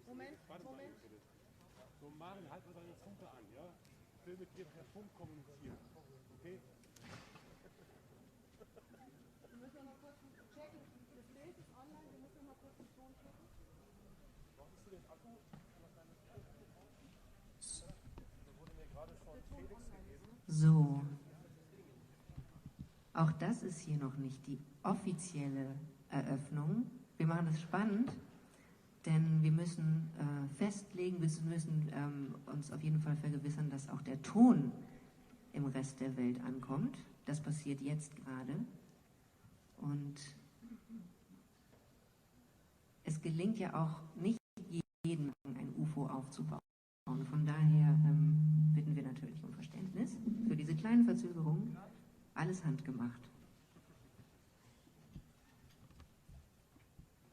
Moment. So, Maren, halt mal deine Funke an, ja? Ich will mit dir per Funk kommunizieren, okay? Wir müssen noch kurz checken. Das Bild ist online, wir müssen noch kurz den Ton checken. Brauchst du den Akku? Der wurde mir gerade von Felix gegeben. So. Auch das ist hier noch nicht die offizielle Eröffnung. Wir machen das spannend, denn wir müssen festlegen, wir müssen uns auf jeden Fall vergewissern, dass auch der Ton im Rest der Welt ankommt. Das passiert jetzt gerade. Und es gelingt ja auch nicht jedem ein UFO aufzubauen. Von daher bitten wir natürlich um Verständnis für diese kleinen Verzögerungen. Alles handgemacht.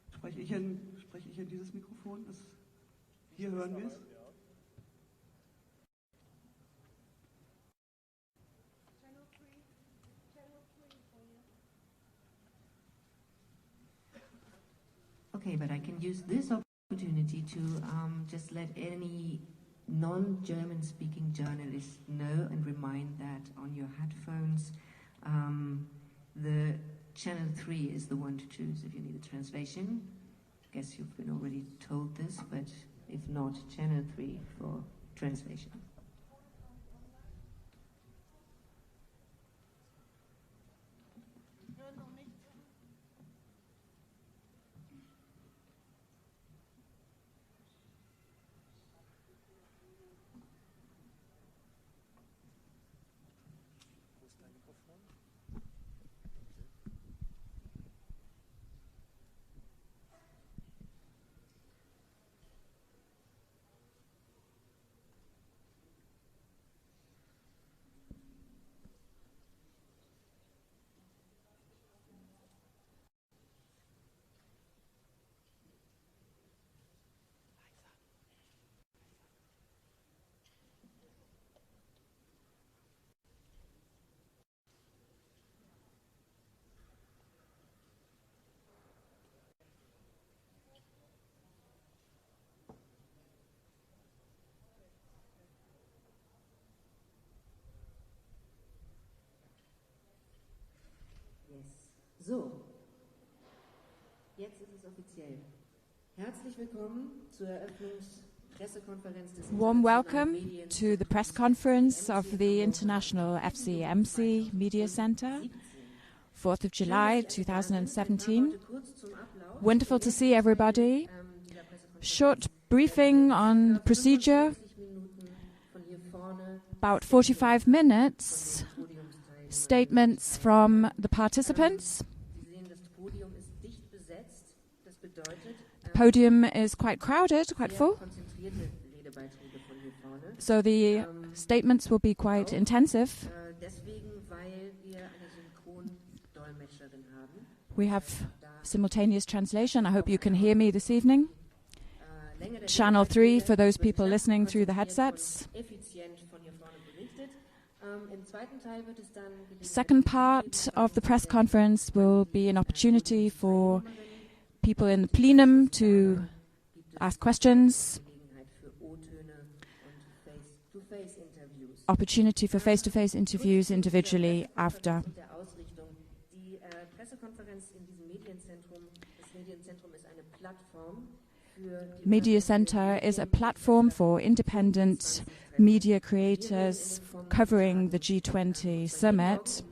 Spreche ich in dieses Mikrofon? Hier hören wir es. Okay, but I can use this opportunity to just let any non-German speaking journalists know and remind that on your headphones the channel 3 is the one to choose if you need a translation. Guess you've been already told this, but if not, channel 3 for translation. So, jetzt ist es offiziell. Herzlich willkommen zur Eröffnungspressekonferenz des Warm welcome to the press conference of the International FCMC Media Center, 4th of July 2017. Wonderful to see everybody. Short briefing on procedure, about 45 minutes. Statements from the participants. The podium is quite crowded, quite full. So the statements will be quite intensive. We have simultaneous translation. I hope you can hear me this evening. Channel 3 for those people listening through the headsets. Second part of the press conference will be an opportunity for people in the plenum to ask questions, opportunity for face-to-face interviews individually after. Media Center is a platform for independent media creators covering the G20 summit.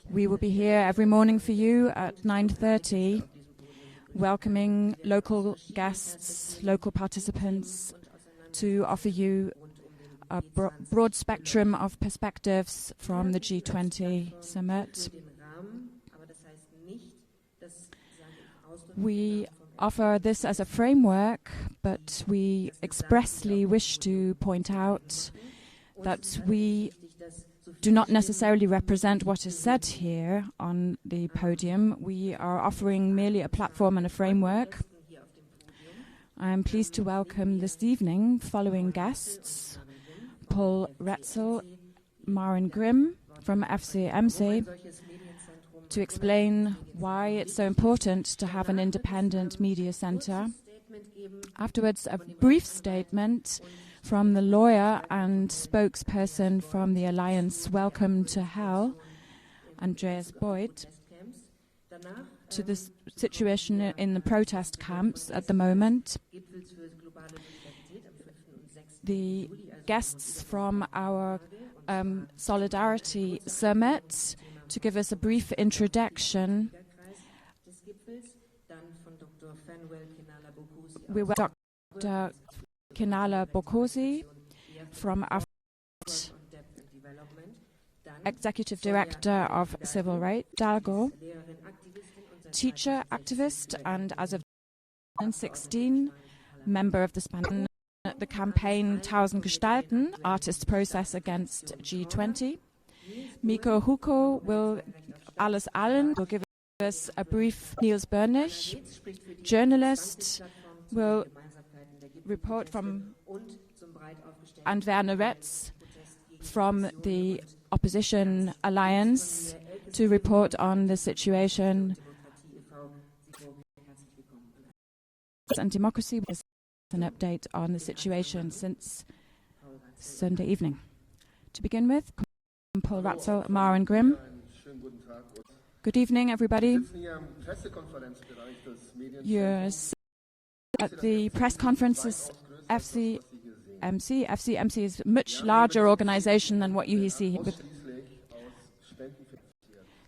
We will be here every morning for you at 9:30, welcoming local guests, local participants, to offer you a broad spectrum of perspectives from the G20 summit. We offer this as a framework, but we expressly wish to point out that we do not necessarily represent what is said here on the podium. We are offering merely a platform and a framework. I am pleased to welcome this evening following guests: Paul Ratzel, Maren Grimm from FCMC, to explain why it's so important to have an independent media center. Afterwards, a brief statement from the lawyer and spokesperson from the Alliance Welcome to Hell, Andreas Boyd, to the situation in the protest camps at the moment. The guests from our Solidarity Summit to give us a brief introduction. We were Dr. Kenala Bokosi from Afrodad, Executive Director of Civil Rights, Fidalgo, teacher, activist, and as of 2016, member of the campaign Tausend Gestalten, artist process against G20. Miko Huko will give us a brief. Niels Börnich, journalist, will report from, and Werner Ratzel from the Opposition Alliance to report on the situation and democracy, with an update on the situation since Sunday evening. To begin with, Paul Ratzel, Maren, Grimm. Good evening, everybody. You're at the press conferences FCMC. FCMC is a much larger organization than what you see here.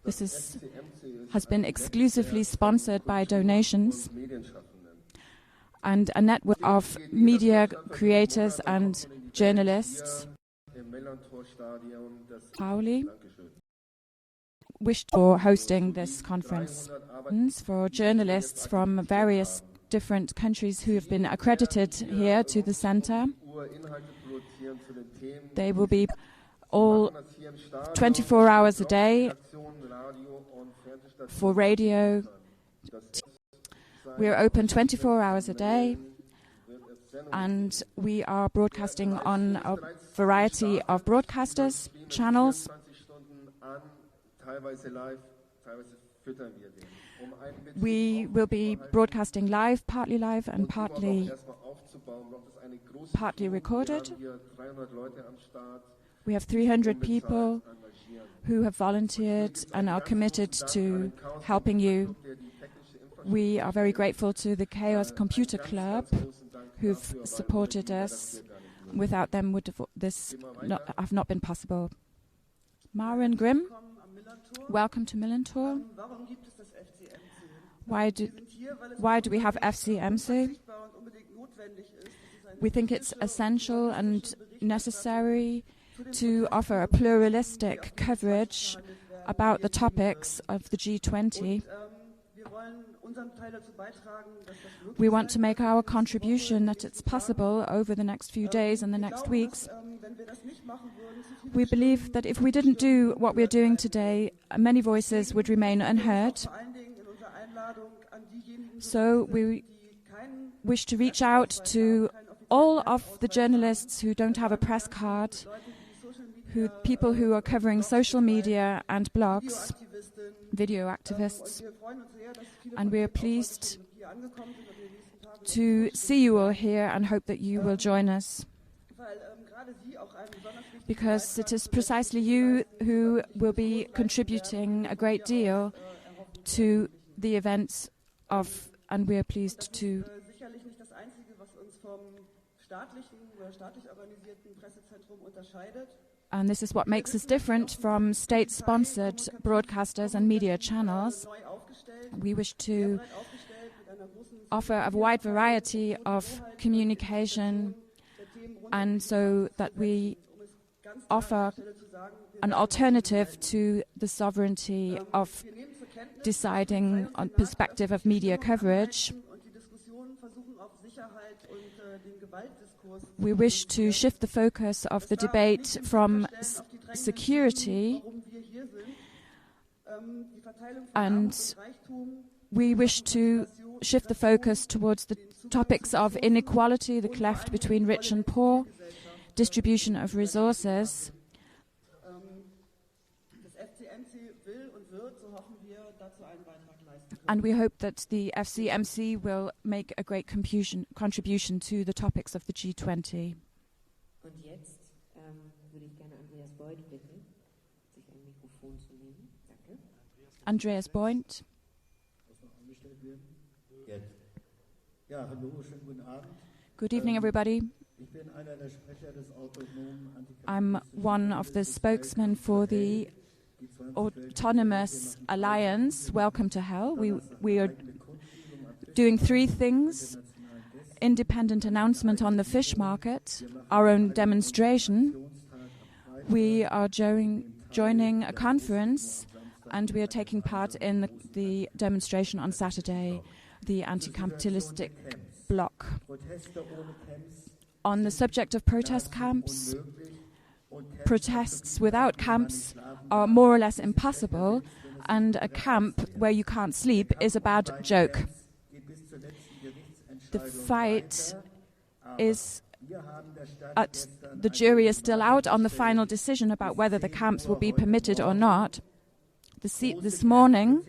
This has been exclusively sponsored by donations and a network of media creators and journalists. Pauli wished for hosting this conference for journalists from various different countries who have been accredited here to the center. They will be all 24 hours a day for radio. We are open 24 hours a day, and we are broadcasting on a variety of broadcasters, channels. We will be broadcasting live, and partly recorded. We have 300 people who have volunteered and are committed to helping you. We are very grateful to the Chaos Computer Club who've supported us. Without them, would this have not been possible. Maren, Grimm, welcome to Millerntor. Why do we have FCMC? We think it's essential and necessary to offer a pluralistic coverage about the topics of the G20. We want to make our contribution that it's possible over the next few days and the next weeks. We believe that if we didn't do what we're doing today, many voices would remain unheard. So we wish to reach out to all of the journalists who don't have a press card, people who are covering social media and blogs, video activists, and we are pleased to see you all here and hope that you will join us, because it is precisely you who will be contributing a great deal to the events of, and we are pleased to. And this is what makes us different from state-sponsored broadcasters and media channels. We wish to offer a wide variety of communication, and so that we offer an alternative to the sovereignty of deciding on perspective of media coverage. We wish to shift the focus of the debate from security, and we wish to shift the focus towards the topics of inequality, the cleft between rich and poor, distribution of resources, And we hope that the FCMC will make a great contribution to the topics of the G20. Und jetzt würde ich gerne Andreas Beuth bitten, sich ein Mikrofon zu nehmen. Danke. Andreas Beuth. Ja, hallo, schönen guten Abend. Good evening, everybody. Ich bin einer der Sprecher des autonomen I'm one of the spokesmen for the Autonomous Alliance, Welcome to Hell. We are doing 3 things: independent announcement on the fish market, our own demonstration. We are joining a conference, and we are taking part in the demonstration on Saturday, the anti-capitalistic bloc. On the subject of protest camps, protests without camps are more or less impossible, and a camp where you can't sleep is a bad joke. The fight is the jury is still out on the final decision about whether the camps will be permitted or not. This morning,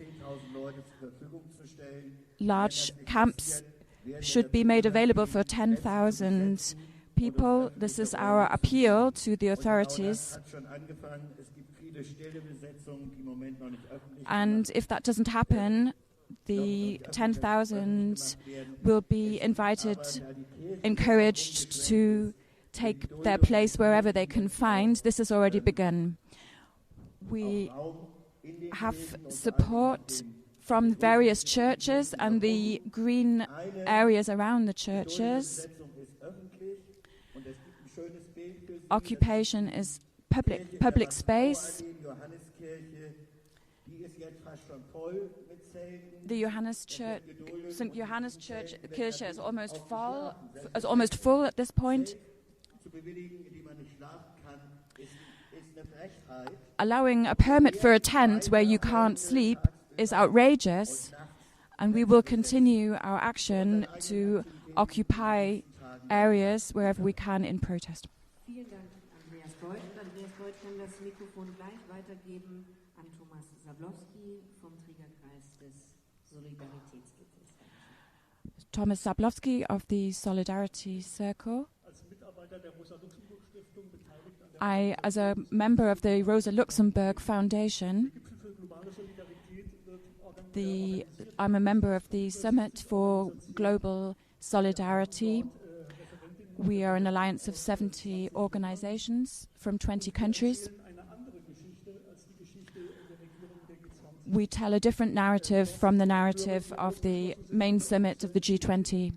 large camps should be made available for 10,000 people. This is our appeal to the authorities. And if that doesn't happen, the 10,000 will be encouraged to take their place wherever they can find. This has already begun. We have support from various churches and the green areas around the churches. Occupation is public space. The St. Johannes Church Kirche is almost full at this point. Allowing a permit for a tent where you can't sleep is outrageous, and we will continue our action to occupy areas wherever we can in protest. Vielen Dank, Andreas Beuth. Und Andreas Beuth kann das Mikrofon gleich weitergeben an Thomas Sablowski vom Trägerkreis des Solidaritätsgipfels. Thomas Sablowski of the Solidarity Circle. I, as a member of the Rosa Luxemburg Foundation, I'm a member of the Summit for Global Solidarity. We are an alliance of 70 organizations from 20 countries. We tell a different narrative from the narrative of the main summit of the G20.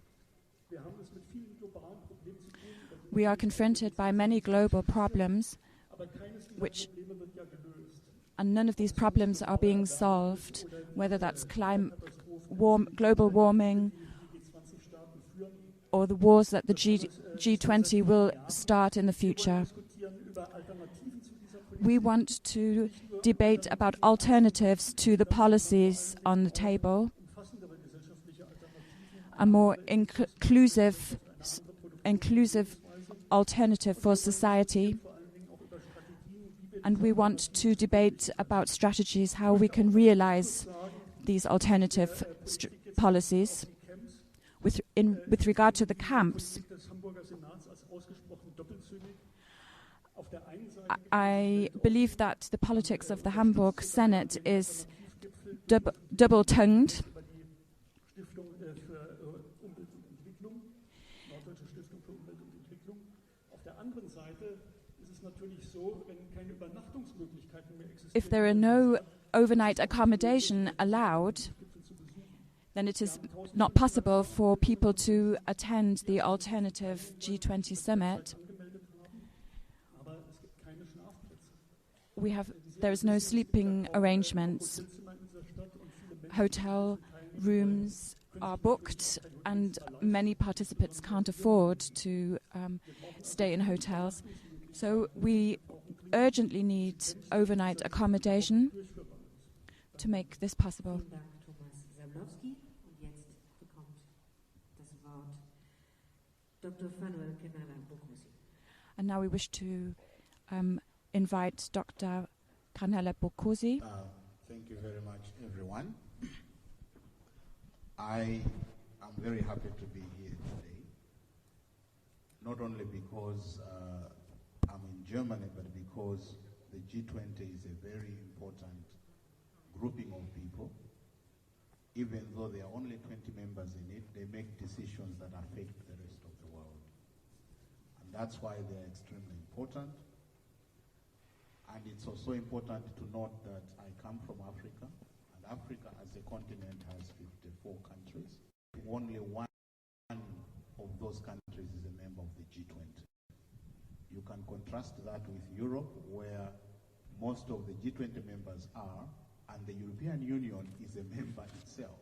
We are confronted by many global problems, and none of these problems are being solved, whether that's global warming or the wars that the G20 will start in the future. We want to debate about alternatives to the policies on the table, a more inclusive alternative for society, and we want to debate about strategies, how we can realize these alternative policies. With regard to the camps, I believe that the politics of the Hamburg Senate is double-tongued. If there are no overnight accommodation allowed, then it is not possible for people to attend the alternative G20 summit. There is no sleeping arrangements. Hotel rooms are booked, and many participants can't afford to stay in hotels. So we urgently need overnight accommodation to make this possible. Dr. Fanwell, Kenala, Bokosi. And now we wish to invite Dr. Kenala Bokosi. Thank you very much, everyone. I am very happy to be here today, not only because I'm in Germany, but because the G20 is a very important grouping of people. Even though there are only 20 members in it, they make decisions that affect the rest of the world. And that's why they're extremely important. And it's also important to note that I come from Africa, and Africa as a continent has 54 countries. Only one of those countries is a member of the G20. You can contrast that with Europe, where most of the G20 members are, and the European Union is a member itself.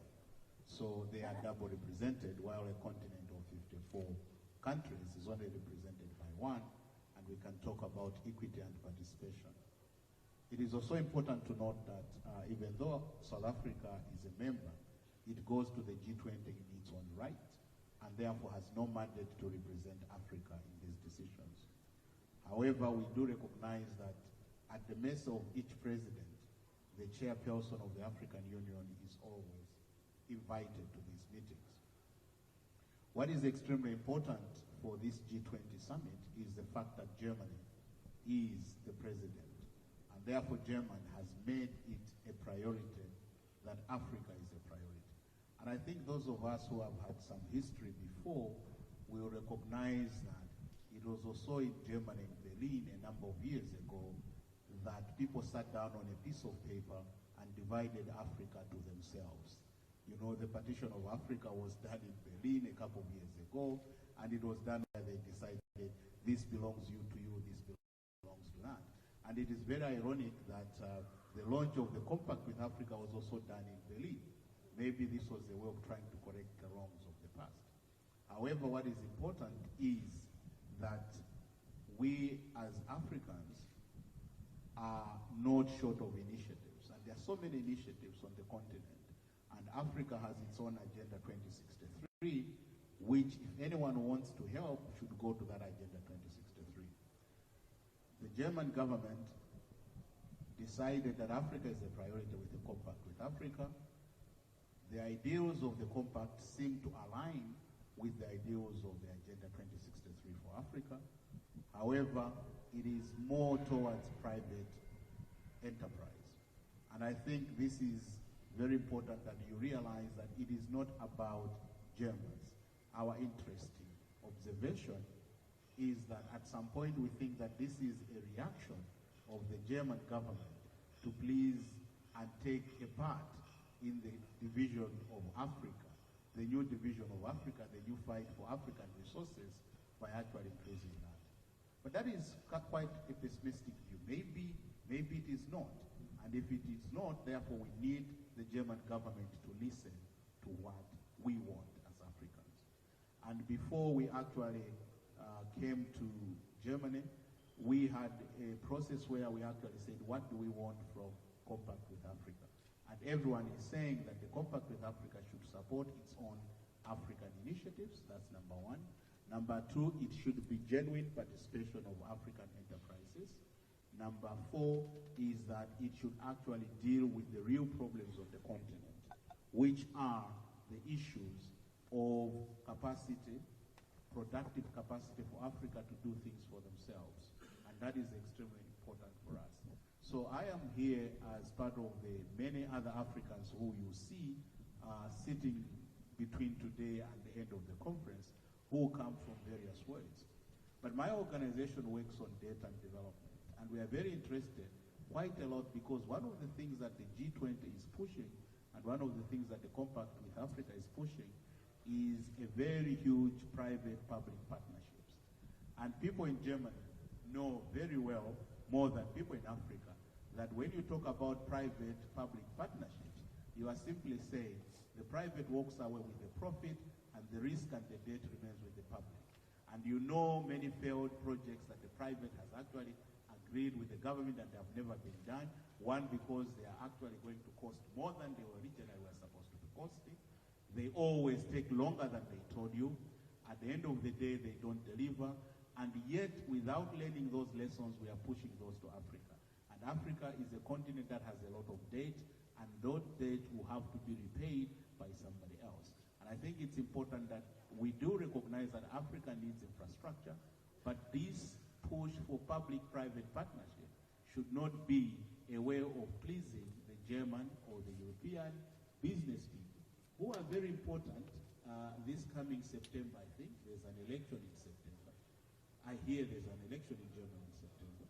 So they are double represented, while a continent of 54 countries is only represented by one, and we can talk about equity and participation. It is also important to note that even though South Africa is a member, it goes to the G20 in its own right, and therefore has no mandate to represent Africa in these decisions. However, we do recognize that at the mercy of each president, the chairperson of the African Union is always invited to these meetings. What is extremely important for this G20 summit is the fact that Germany is the president, and therefore Germany has made it a priority that Africa is a priority. And I think those of us who have had some history before will recognize that it was also in Germany, in Berlin, a number of years ago, that people sat down on a piece of paper and divided Africa to themselves. You know, the partition of Africa was done in Berlin a couple of years ago, and it was done where they decided this belongs to you, this belongs to that. And it is very ironic that the launch of the compact with Africa was also done in Berlin. Maybe this was a way of trying to correct the wrongs of the past. However, what is important is that we as Africans are not short of initiatives, and there are so many initiatives on the continent, and Africa has its own Agenda 2063, which if anyone wants to help should go to that Agenda 2063. The German government decided that Africa is a priority with the compact with Africa. The ideals of the compact seem to align with the ideals of the Agenda 2063 for Africa. However, it is more towards private enterprise. And I think this is very important that you realize that it is not about Germans. Our interesting observation is that at some point we think that this is a reaction of the German government to please and take a part in the division of Africa, the new division of Africa, the new fight for African resources by actually increasing that. But that is quite a pessimistic view. Maybe it is not. And if it is not, therefore we need the German government to listen to what we want as Africans. And before we actually came to Germany, we had a process where we actually said, what do we want from Compact with Africa? And everyone is saying that the Compact with Africa should support its own African initiatives. That's number one. Number two, it should be genuine participation of African enterprises. Number four is that it should actually deal with the real problems of the continent, which are the issues of capacity, productive capacity for Africa to do things for themselves. And that is extremely important for us. So I am here as part of the many other Africans who you see sitting between today and the end of the conference, who come from various worlds. But my organization works on data and development, and we are very interested quite a lot because one of the things that the G20 is pushing, and one of the things that the Compact with Africa is pushing, is a very huge private-public partnerships. And people in Germany know very well, more than people in Africa, that when you talk about private-public partnerships, you are simply saying the private walks away with the profit, and the risk and the debt remains with the public. And you know many failed projects that the private has actually agreed with the government that they have never been done. One, because they are actually going to cost more than they originally were supposed to be costing. They always take longer than they told you. At the end of the day, they don't deliver. And yet, without learning those lessons, we are pushing those to Africa. And And Africa is a continent that has a lot of debt, and that debt will have to be repaid by somebody else. And I think it's important that we do recognize that Africa needs infrastructure, but this push for public-private partnership should not be a way of pleasing the German or the European business people, who are very important. This coming September, I think, there's an election in September. I hear there's an election in Germany in September.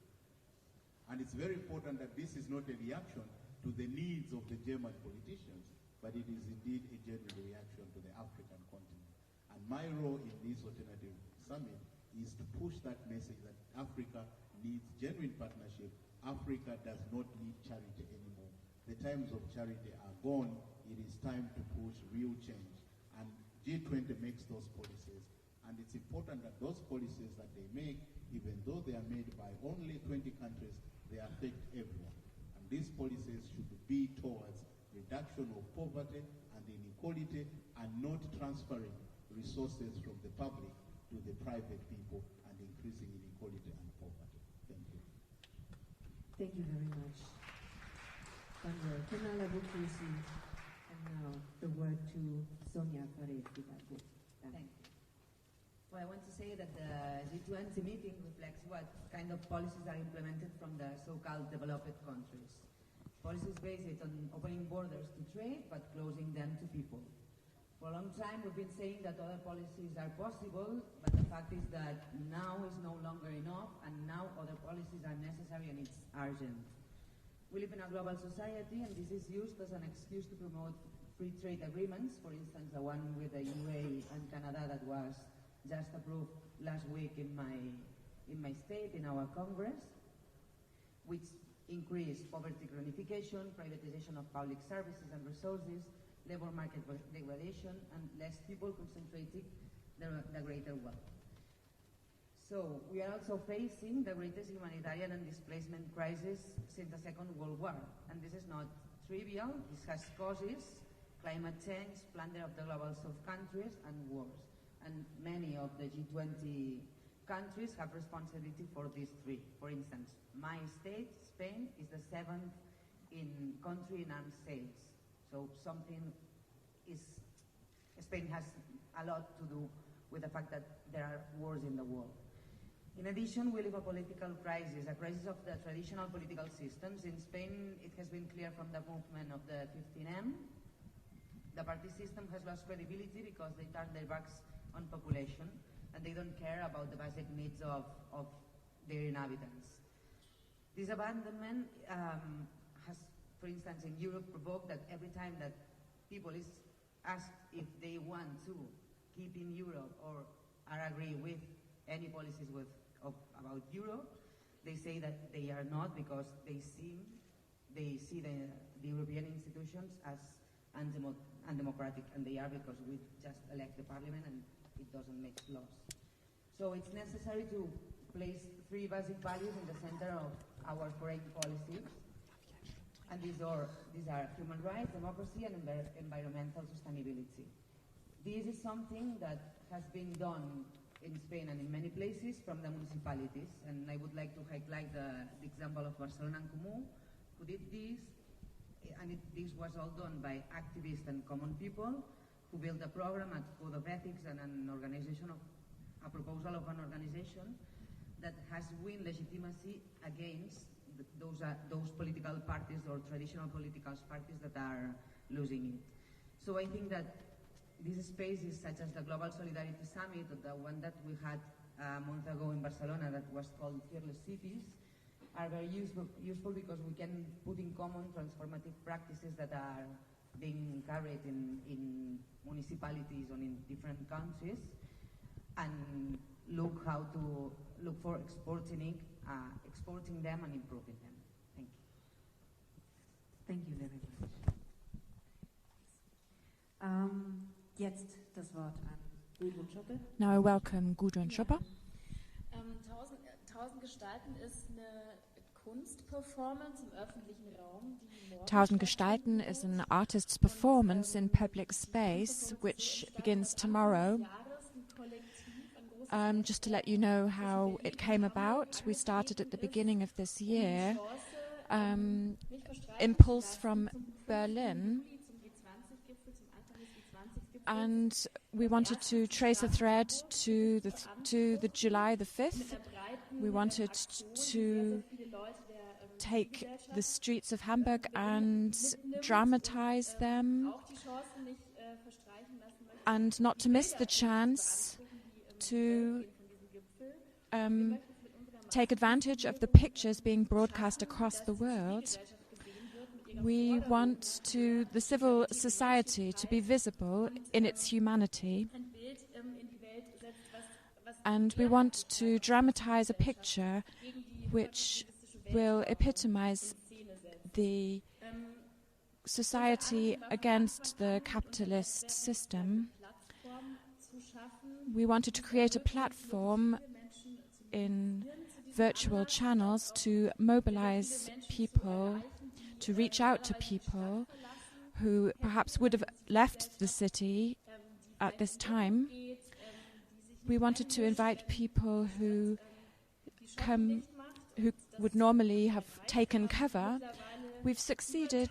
And it's very important that this is not a reaction to the needs of the German politicians, but it is indeed a genuine reaction to the African continent. And my role in this alternative summit is to push that message that Africa needs genuine partnership. Africa does not need charity anymore. The times of charity are gone. It is time to push real change. And G20 makes those policies. And it's important that those policies that they make, even though they are made by only 20 countries, they affect everyone. And these policies should be towards reduction of poverty and inequality, and not transferring resources from the public to the private people and increasing inequality and poverty. Thank you. Thank you very much. Fanwell, Kenala, Bokosi, and now the word to Sònia Farré Fidalgo. Thank you. Well, I want to say that the G20 meeting reflects what kind of policies are implemented from the so-called developed countries. Policies based on opening borders to trade, but closing them to people. For a long time, we've been saying that other policies are possible, but the fact is that now is no longer enough, and now other policies are necessary, and it's urgent. We live in a global society, and this is used as an excuse to promote free trade agreements, for instance, the one with the UAE and Canada that was just approved last week in my state, in our Congress, which increase poverty chronification, privatization of public services and resources, labor market degradation, and less people concentrating the greater wealth. So we are also facing the greatest humanitarian and displacement crisis since the Second World War. And this is not trivial. This has causes: climate change, plunder of the global south countries, and wars. And many of the G20 countries have responsibility for these three. For instance, my state, Spain, is the 7th country in arms sales. So Spain has a lot to do with the fact that there are wars in the world. In addition, we live a political crisis, a crisis of the traditional political systems. In Spain, it has been clear from the movement of the 15M. The party system has lost credibility because they turn their backs on population, and they don't care about the basic needs of their inhabitants. This abandonment has, for instance, in Europe, provoked that every time that people is asked if they want to keep in Europe or are agree with any policies about Europe, they say that they are not, because they see the European institutions as undemocratic, and they are, because we just elect the parliament and it doesn't make laws. So it's necessary to place three basic values in the center of our foreign policies, and these are human rights, democracy, and environmental sustainability. This is something that has been done in Spain and in many places from the municipalities, and I would like to highlight the example of Barcelona In Common, who did this, and this was all done by activists and common people who built a program, a code of ethics, and a proposal of an organization that has won legitimacy against those political parties or traditional political parties that are losing it. So I think that this space is such as the Global Solidarity Summit, or the one that we had a month ago in Barcelona that was called Fearless Cities, are very useful because we can put in common transformative practices that are being carried in municipalities or in different countries, and look for exporting them and improving them. Thank you. Thank you very much. Jetzt das Wort an Gudrun Schoppe. Now I welcome Gudrun Schoppe. 1000 Gestalten ist eine Kunstperformance im öffentlichen Raum. 1000 Gestalten is an artist's performance in public space, which begins tomorrow. Just to let you know how it came about, we started at the beginning of this year impulse from Berlin, and we wanted to trace a thread to the July the 5th. We wanted to take the streets of Hamburg and dramatize them, and not to miss the chance to take advantage of the pictures being broadcast across the world. We want the civil society to be visible in its humanity, and we want to dramatize a picture which will epitomize the society against the capitalist system. We wanted to create a platform in virtual channels to mobilize people, to reach out to people who perhaps would have left the city at this time. We wanted to invite people who would normally have taken cover. We've succeeded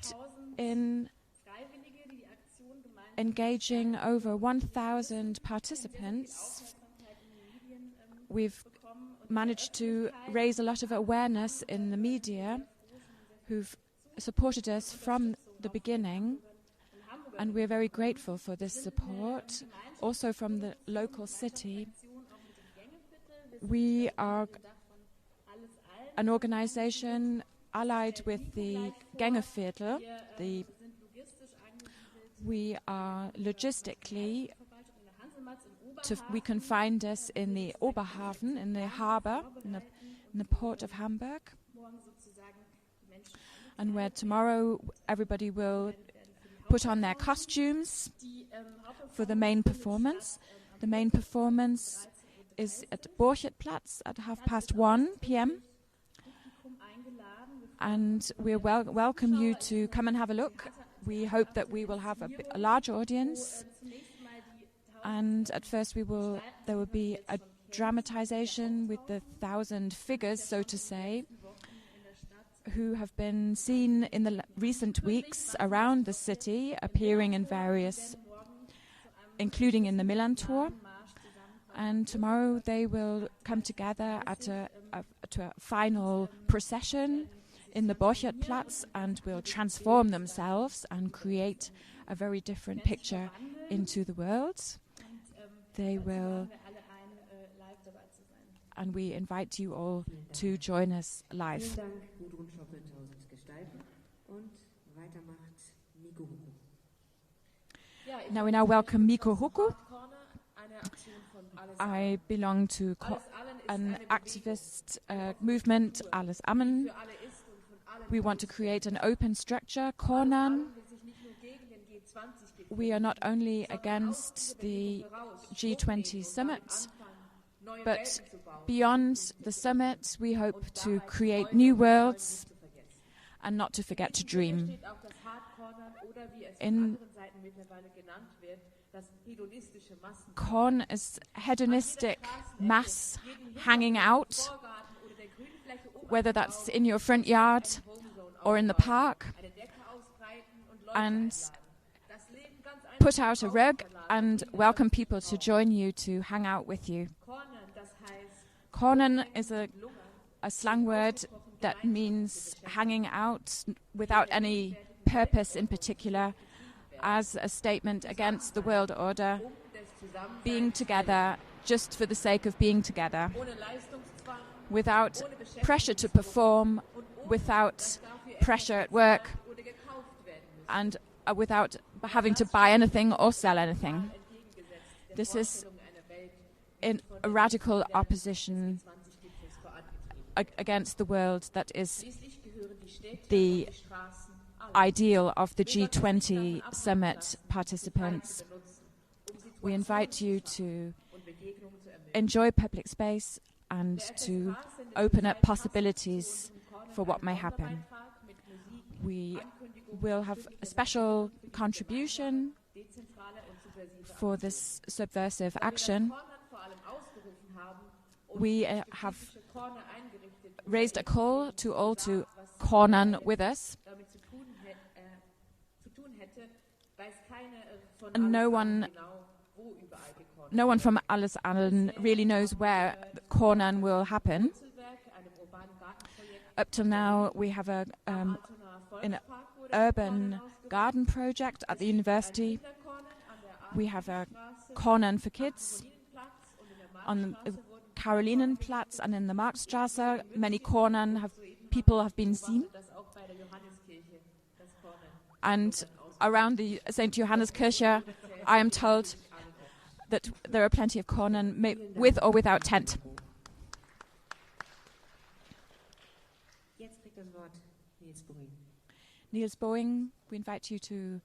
in engaging over 1,000 participants. We've managed to raise a lot of awareness in the media who've supported us from the beginning, and we're very grateful for this support, also from the local city. We are an organization allied with the Gängeviertel. We are logistically, we can find us in the Oberhafen, in the harbour, in the port of Hamburg, and where tomorrow everybody will put on their costumes for the main performance. The main performance is at Borchertplatz at 1:30 p.m. And we welcome you to come and have a look. We hope that we will have a large audience. And at first there will be a dramatization with the 1,000 figures, so to say, who have been seen in the recent weeks around the city, appearing in various, including in the Millerntor. And tomorrow they will come together to a final procession in the Borchertplatz and will transform themselves and create a very different picture into the world. They will, and we invite you all to join us live. Gudrun Schoppe, Gestalten, und weiter macht Miko Huku. Now we welcome Miko Huku. I belong to an activist movement, Alles Amen. We want to create an open structure, Cornan. We are not only against the G20 summit, but beyond the summit, we hope to create new worlds and not to forget to dream. Corn is hedonistic mass hanging out, whether that's in your front yard or in the park, and put out a rug and welcome people to join you to hang out with you. Kornen is a slang word that means hanging out without any purpose in particular, as a statement against the world order, being together just for the sake of being together, without pressure to perform, without pressure at work, and without having to buy anything or sell anything. This is in a radical opposition against the world that is the ideal of the G20 summit participants. We invite you to enjoy public space and to open up possibilities for what may happen. We will have a special contribution for this subversive action. We have raised a call to all to corn with us. And no one from Alles Allen really knows where the corn will happen. Up till now, we have an urban garden project at the university. We have a corn for kids on the Karolinenplatz and in the Marktstraße. Many people have been seen. And around the St. Johanneskirche, I am told that there are plenty of corn with or without tent. Niels Boeing, we invite you to...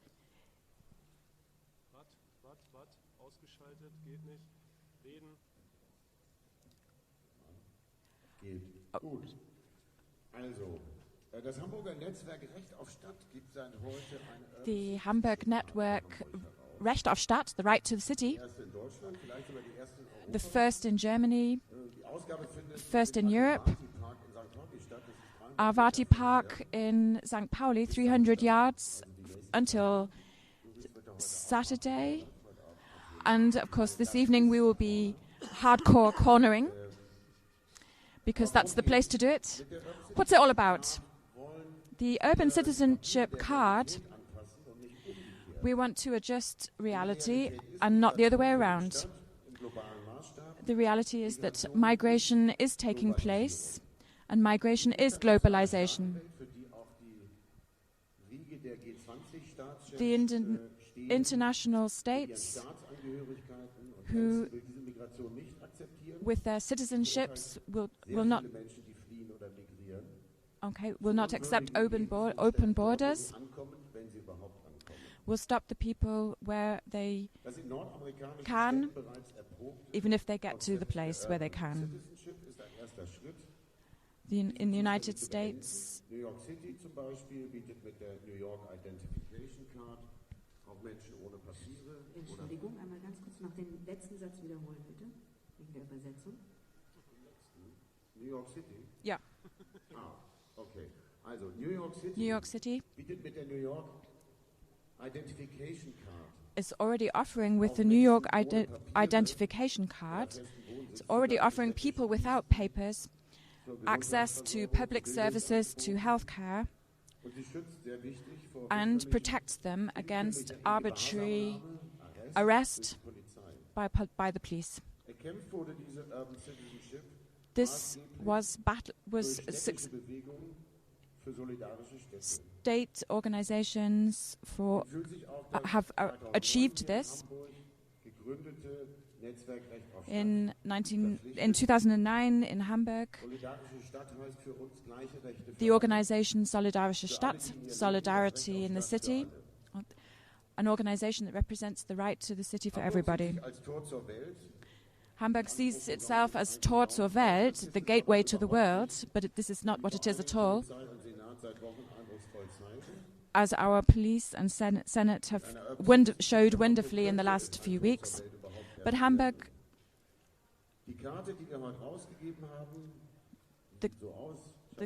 Ausgeschaltet, geht nicht. Reden. Geht. Gut. Also, das Hamburger Netzwerk Recht auf Stadt gibt seit heute eine... The Hamburg Network Recht auf Stadt, the right to the city, the first in Germany, first in Europe. Our Vati Park in St. Pauli, 300 yards until Saturday. And, of course, this evening we will be hardcore cornering because that's the place to do it. What's it all about? The urban citizenship card, we want to adjust reality and not the other way around. The reality is that migration is taking place and migration is globalization. The international states who, with their citizenships, will not accept open borders, will stop the people where they can, even if they get to the place where they can. In the United States, New York City zum Beispiel bietet mit der New York Identification Card auch Menschen ohne Papiere. Entschuldigung, einmal ganz kurz noch den letzten Satz wiederholen, bitte, wegen der Übersetzung. New York City? Ja. Okay. Also New York City bietet mit der New York Identification Card is already offering with the New York Identification Card, it's already offering people without papers access to public services, to healthcare, and protects them against arbitrary arrest by the police. This was state organizations have achieved this. In 2009 in Hamburg, the organization Solidarische Stadt, Solidarity in the City, an organization that represents the right to the city for everybody. Hamburg sees itself as Tor zur Welt, the gateway to the world, but this is not what it is at all. As our police and Senate have showed wonderfully in the last few weeks. But Hamburg, the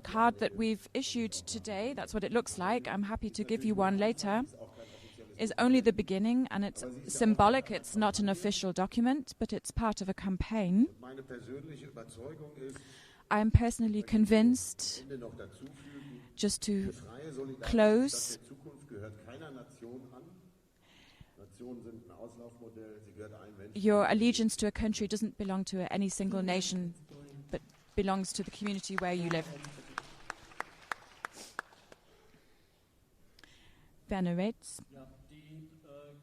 card that we've issued today, that's what it looks like. I'm happy to give you one later. Is only the beginning, and it's symbolic. It's not an official document, but it's part of a campaign. I am personally convinced, just to close, your allegiance to a country doesn't belong to any single nation, but belongs to the community where you live. Werner Ratzel. Ja, die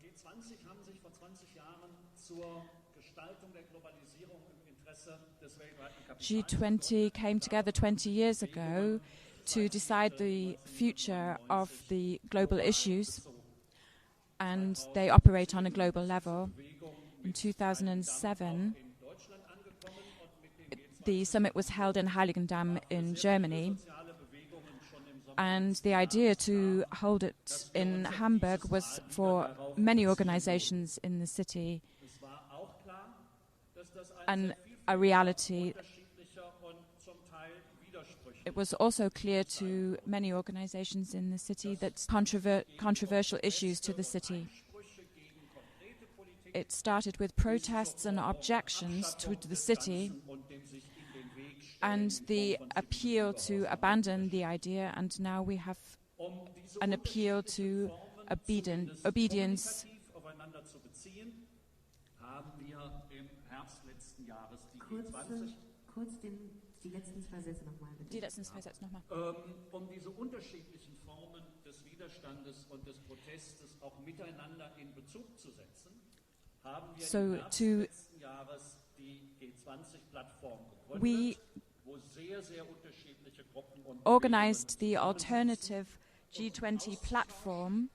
G20 haben sich vor 20 Jahren zur Gestaltung der Globalisierung im Interesse des weltweiten Kapitals. G20 came together 20 years ago to decide the future of the global issues, and they operate on a global level. In 2007, the summit was held in Heiligendamm in Germany, and the idea to hold it in Hamburg was for many organizations in the city and a reality it was also clear to many organizations in the city that controversial issues to the city. It started with protests and objections to the city and the appeal to abandon the idea, and now we have an appeal to obedience. Die letzten zwei Sätze nochmal, bitte. Die letzten zwei Sätze nochmal. Diese unterschiedlichen Formen des Widerstandes und des Protestes auch miteinander in Bezug zu setzen, haben wir im Herbst letzten Jahres die G20-Plattform gegründet, wo sehr, sehr unterschiedliche Gruppen und organized the alternative G20 platform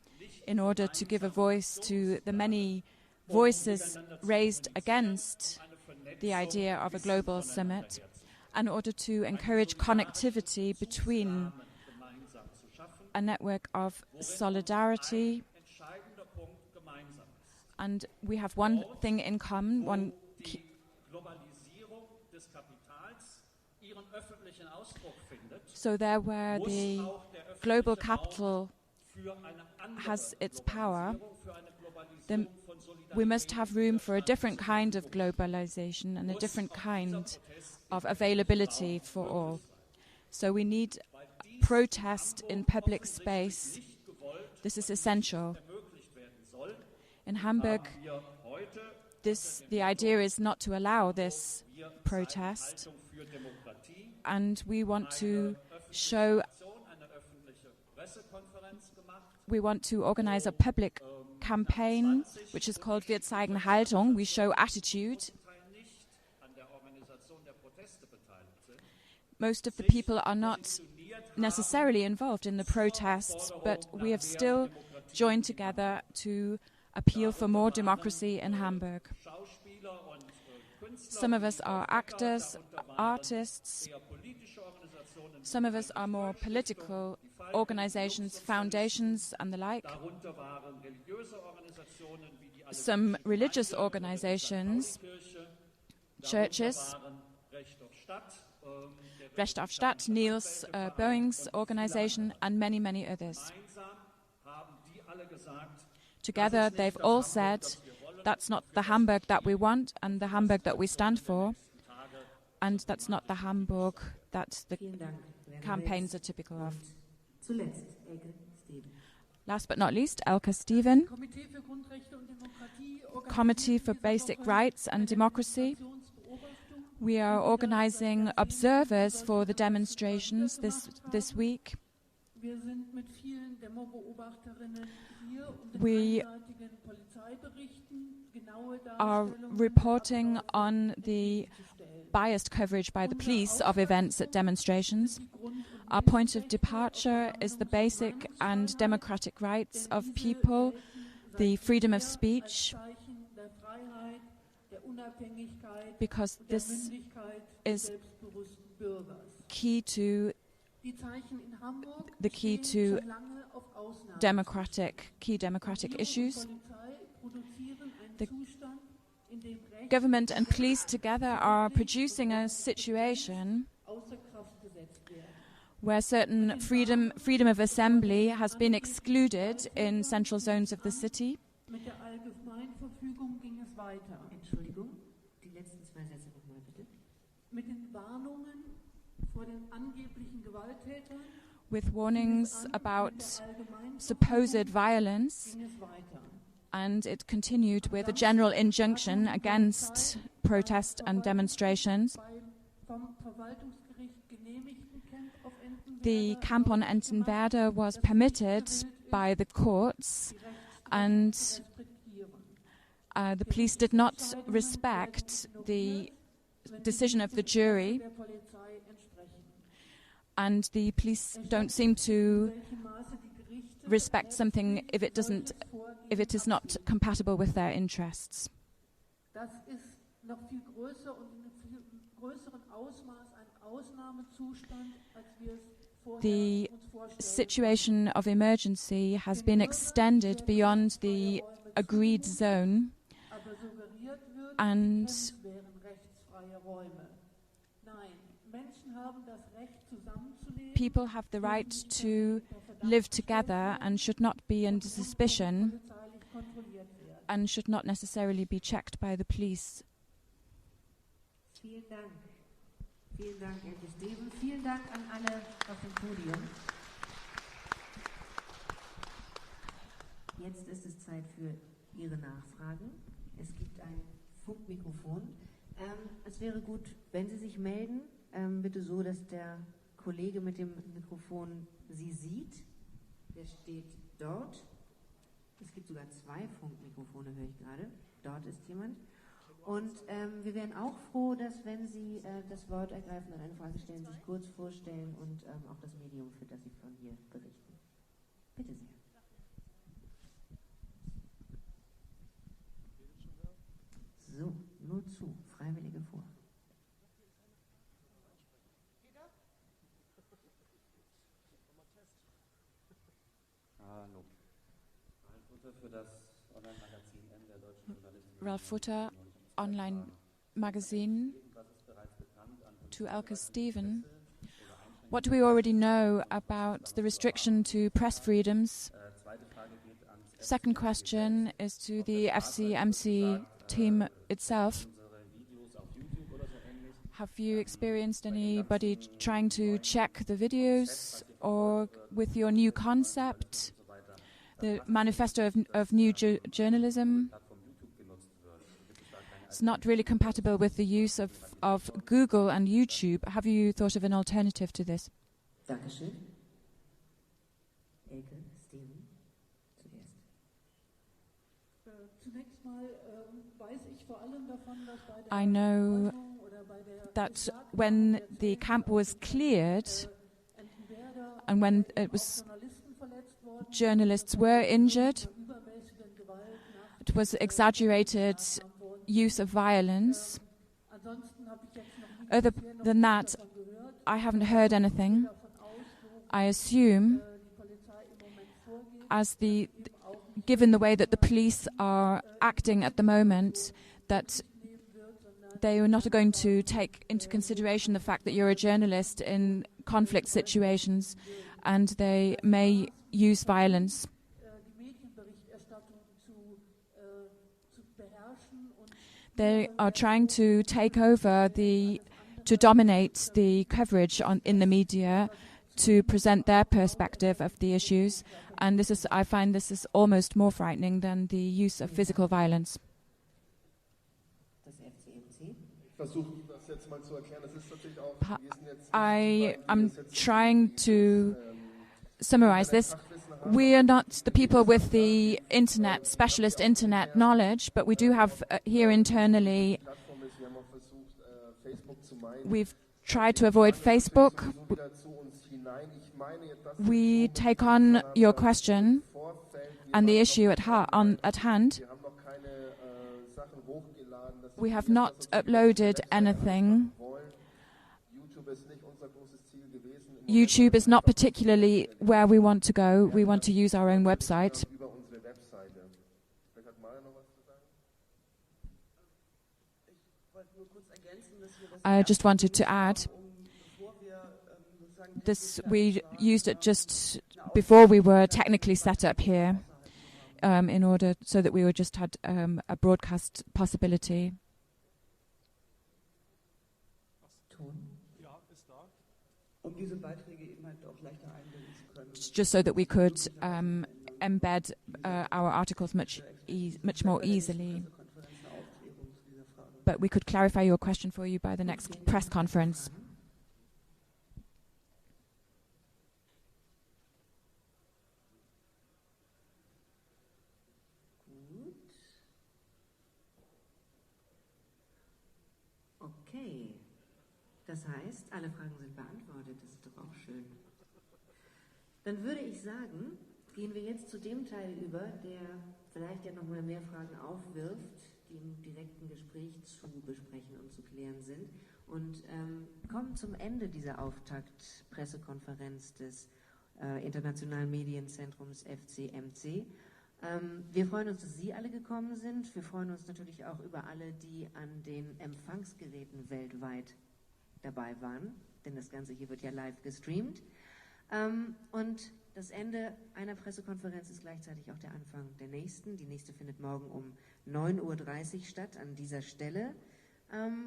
in order to give a voice to the many voices raised against the idea of a global summit, in order to encourage connectivity between a network of solidarity. And we have one thing in common, one so there where the global capital has its power, then we must have room for a different kind of globalization and a different kind of availability for all. So we need protest in public space. This is essential. In Hamburg, the idea is not to allow this protest, and we want to organize a public campaign which is called Wir zeigen Haltung. We show attitude. Most of the people are not necessarily involved in the protests, but we have still joined together to appeal for more democracy in Hamburg. Some of us are actors, artists. Some of us are more political organizations, foundations, and the like. Some religious organizations, churches, Recht auf Stadt, Niels Boeing's organization, and many, many others. Together, they've all said that's not the Hamburg that we want and the Hamburg that we stand for, and that's not the Hamburg that the campaigns are typical of. Last but not least, Elke Steven, Committee for Basic Rights and Democracy. We are organizing observers for the demonstrations this week. We are reporting on the biased coverage by the police of events at demonstrations. Our point of departure is the basic and democratic rights of people, the freedom of speech, because this is key to democratic issues. The government and police together are producing a situation where certain freedom of assembly has been excluded in central zones of the city. With warnings about supposed violence, and it continued with a general injunction against protest and demonstrations. The camp on Entenwerder was permitted by the courts, and the police did not respect the decision of the jury, and the police don't seem to respect something if it is not compatible with their interests. The situation of emergency has been extended beyond the agreed zone, and people have the right to live together and should not be under suspicion and should not necessarily be checked by the police. Vielen Dank. Vielen Dank, Herr Gestalten. Vielen Dank an alle auf dem Podium. Jetzt ist es Zeit für Ihre Nachfragen. Es gibt ein Funkmikrofon. Es wäre gut, wenn Sie sich melden, bitte so, dass der Kollege mit dem Mikrofon Sie sieht. Der steht dort. Es gibt sogar 2 Funkmikrofone, höre ich gerade. Dort ist jemand. Und wir wären auch froh, dass, wenn Sie das Wort ergreifen und eine Frage stellen, sich kurz vorstellen und auch das Medium, für das Sie von hier berichten. Bitte sehr. So, nur zu. Freiwillige vor. Hallo. Ralf Futter für das Online-Magazin der deutschen Journalisten. Ralf Futter, Online-Magazin. To Elke Steven. What do we already know about the restriction to press freedoms? Second question is to the FCMC team itself. Have you experienced anybody trying to check the videos, or with your new concept, the manifesto of new journalism? It's not really compatible with the use of Google and YouTube. Have you thought of an alternative to this? Dankeschön. Elke, Steven, zuerst. I know that when the camp was cleared and when journalists were injured, it was exaggerated use of violence. Other than that, I haven't heard anything. I assume, given the way that the police are acting at the moment, that they are not going to take into consideration the fact that you're a journalist in conflict situations, and they may use violence. They are trying to take over to dominate the coverage in the media, to present their perspective of the issues, and I find this is almost more frightening than the use of physical violence. I am trying to summarize this. We are not the people with the specialist internet knowledge, but we do have here internally, we've tried to avoid Facebook. We take on your question and the issue at hand. We have not uploaded anything. YouTube is not particularly where we want to go. We want to use our own website. I just wanted to add this. We used it just before we were technically set up here, in order so that we would just had a broadcast possibility. Just so that we could embed our articles much more easily. But we could clarify your question for you by the next press conference. Okay. Das heißt, alle Fragen sind beantwortet. Das ist doch auch schön. Dann würde ich sagen, gehen wir jetzt zu dem Teil über, der vielleicht ja noch mal mehr Fragen aufwirft, die im direkten Gespräch zu besprechen und zu klären sind, und kommen zum Ende dieser Auftakt-Pressekonferenz des Internationalen Medienzentrums FCMC. Wir freuen uns, dass Sie alle gekommen sind. Wir freuen uns natürlich auch über alle, die an den Empfangsgeräten weltweit dabei waren, denn das Ganze hier wird ja live gestreamt. Und das Ende einer Pressekonferenz ist gleichzeitig auch der Anfang der nächsten. Die nächste findet morgen um 9:30 Uhr statt an dieser Stelle.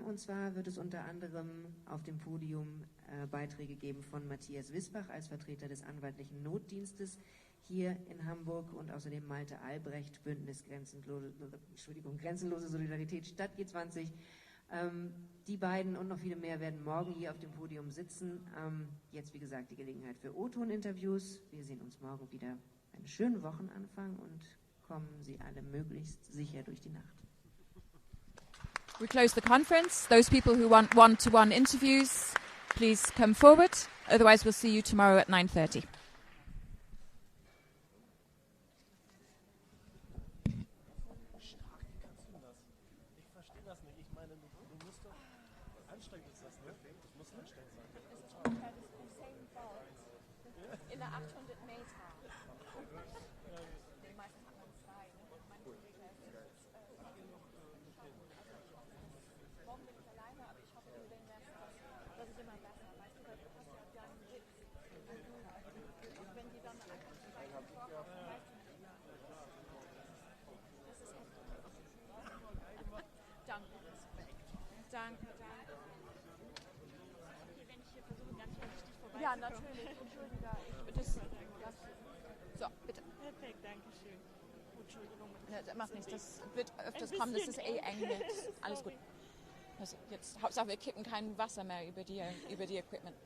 Und zwar wird es unter anderem auf dem Podium Beiträge geben von Matthias Wisbach als Vertreter des anwaltlichen Notdienstes hier in Hamburg und außerdem Malte Albrecht, Bündnis Grenzenlose Solidarität Stadt G20. Die beiden und noch viele mehr werden morgen hier auf dem Podium sitzen. Jetzt, wie gesagt, die Gelegenheit für O-Ton-Interviews. Wir sehen uns morgen wieder. Einen schönen Wochenanfang und kommen Sie alle möglichst sicher durch die Nacht. We close the conference. Those people who want one-to-one interviews, please come forward. Otherwise, we'll see you tomorrow at 9:30. In der 800 Meter. Die meisten haben dann 2. Mein Kollege ist morgen bin ich alleine, aber ich hoffe, du den Rest hast. Das ist immer besser, weißt du, weil du hast ja deinen Sitz. Und wenn die dann einfach zu weit vorkommen, weißt du nicht. Das ist heftig. Danke, Respekt. Danke. Wenn ich hier versuche, ganz richtig vorbei. Ja, natürlich. Entschuldige. So, bitte. Perfekt, danke schön. Entschuldigung. Ja, macht nichts, das wird öfters kommen, das ist eng jetzt. Alles gut. Also jetzt, Hauptsache wir kippen kein Wasser mehr über die Equipment.